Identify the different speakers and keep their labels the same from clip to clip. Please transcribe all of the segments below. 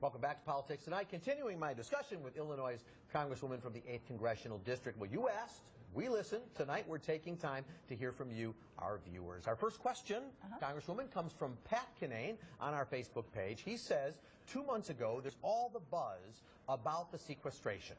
Speaker 1: Welcome back to Politics Tonight. Continuing my discussion with Illinois' Congresswoman from the 8th Congressional District. Well, you asked, we listened. Tonight we're taking time to hear from you, our viewers. Our first question, Congresswoman, comes from Pat Kinane on our Facebook page. He says, 2 months ago, there's all the buzz about the sequestration.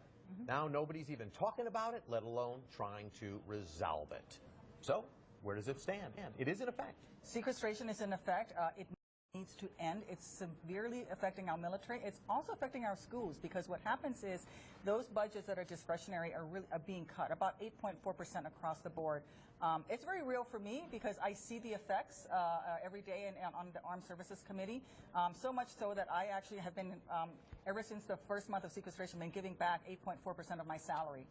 Speaker 1: Now nobody's even talking about it, let alone trying to resolve it. So, where does it stand? It is in effect.
Speaker 2: Sequestration is in effect. It needs to end. It's severely affecting our military. It's also affecting our schools, because what happens is those budgets that are discretionary are being cut, about 8.4% across the board. It's very real for me because I see the effects every day on the Armed Services Committee, so much so that I actually have been, ever since the first month of sequestration, been giving back 8.4% of my salary.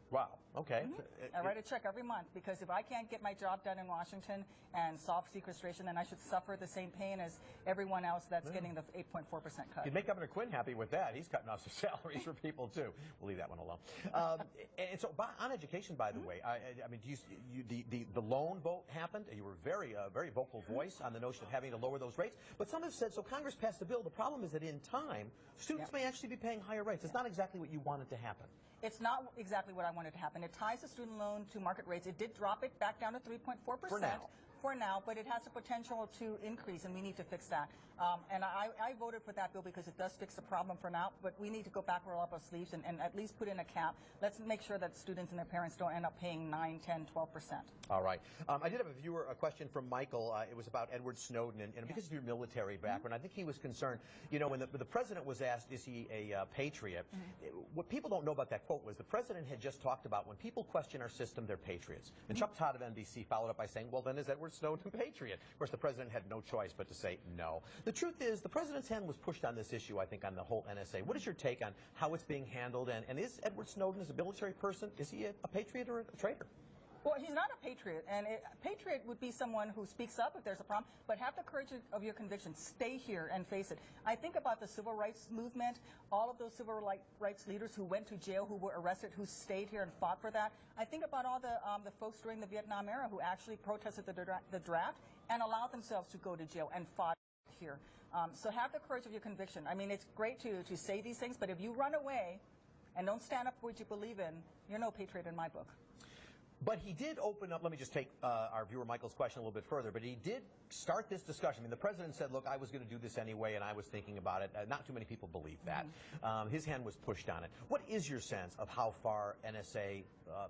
Speaker 1: Wow, okay.
Speaker 2: I write a check every month, because if I can't get my job done in Washington and solve sequestration, then I should suffer the same pain as everyone else that's getting the 8.4% cut.
Speaker 1: You'd make Governor Quinn happy with that. He's cutting off some salaries for people, too. We'll leave that one alone. And so, on education, by the way, I mean, the loan vote happened. You were very vocal voice on the notion of having to lower those rates. But some have said, so Congress passed the bill. The problem is that in time, students may actually be paying higher rates. It's not exactly what you wanted to happen.
Speaker 2: It's not exactly what I wanted to happen. It ties the student loan to market rates. It did drop it back down to 3.4%. For now, but it has the potential to increase, and we need to fix that. And I voted for that bill because it does fix the problem for now, but we need to go back, roll up our sleeves, and at least put in a cap. Let's make sure that students and their parents don't end up paying 9, 10, 12%.
Speaker 1: All right. I did have a question from Michael. It was about Edward Snowden, and because of your military background, I think he was concerned. You know, when the president was asked, is he a patriot, what people don't know about that quote was the president had just talked about when people question our system, they're patriots. And Chuck Todd of NBC followed up by saying, well, then is Edward Snowden a patriot? Of course, the president had no choice but to say no. The truth is, the president's hand was pushed on this issue, I think, on the whole NSA. What is your take on how it's being handled? And is Edward Snowden, as a military person, is he a patriot or a traitor?
Speaker 2: Well, he's not a patriot, and a patriot would be someone who speaks up if there's a problem, but have the courage of your convictions. Stay here and face it. I think about the civil rights movement, all of those civil rights leaders who went to jail, who were arrested, who stayed here and fought for that. I think about all the folks during the Vietnam era who actually protested the draft and allowed themselves to go to jail and fought here. So have the courage of your conviction. I mean, it's great to say these things, but if you run away and don't stand up for what you believe in, you're no patriot in my book.
Speaker 1: But he did open up, let me just take our viewer Michael's question a little bit further, but he did start this discussion. I mean, the president said, look, I was going to do this anyway, and I was thinking about it. Not too many people believe that. His hand was pushed on it. What is your sense of how far NSA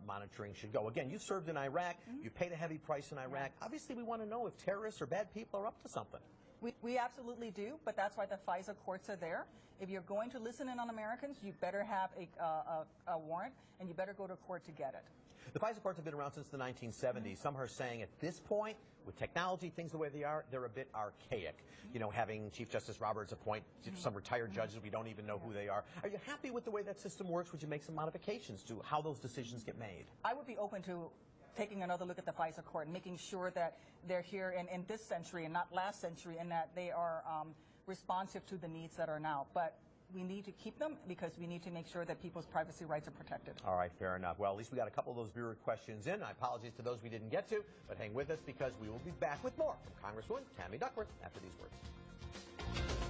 Speaker 1: monitoring should go? Again, you served in Iraq. You paid a heavy price in Iraq. Obviously, we want to know if terrorists or bad people are up to something.
Speaker 2: We absolutely do, but that's why the FISA courts are there. If you're going to listen in on Americans, you better have a warrant, and you better go to court to get it.
Speaker 1: The FISA courts have been around since the 1970s. Some are saying at this point, with technology, things the way they are, they're a bit archaic. You know, having Chief Justice Roberts appoint some retired judges, we don't even know who they are. Are you happy with the way that system works? Would you make some modifications to how those decisions get made?
Speaker 2: I would be open to taking another look at the FISA court and making sure that they're here in this century and not last century, and that they are responsive to the needs that are now. But we need to keep them because we need to make sure that people's privacy rights are protected.
Speaker 1: All right, fair enough. Well, at least we got a couple of those viewer questions in. I apologize to those we didn't get to, but hang with us because we will be back with more from Congresswoman Tammy Duckworth after these words.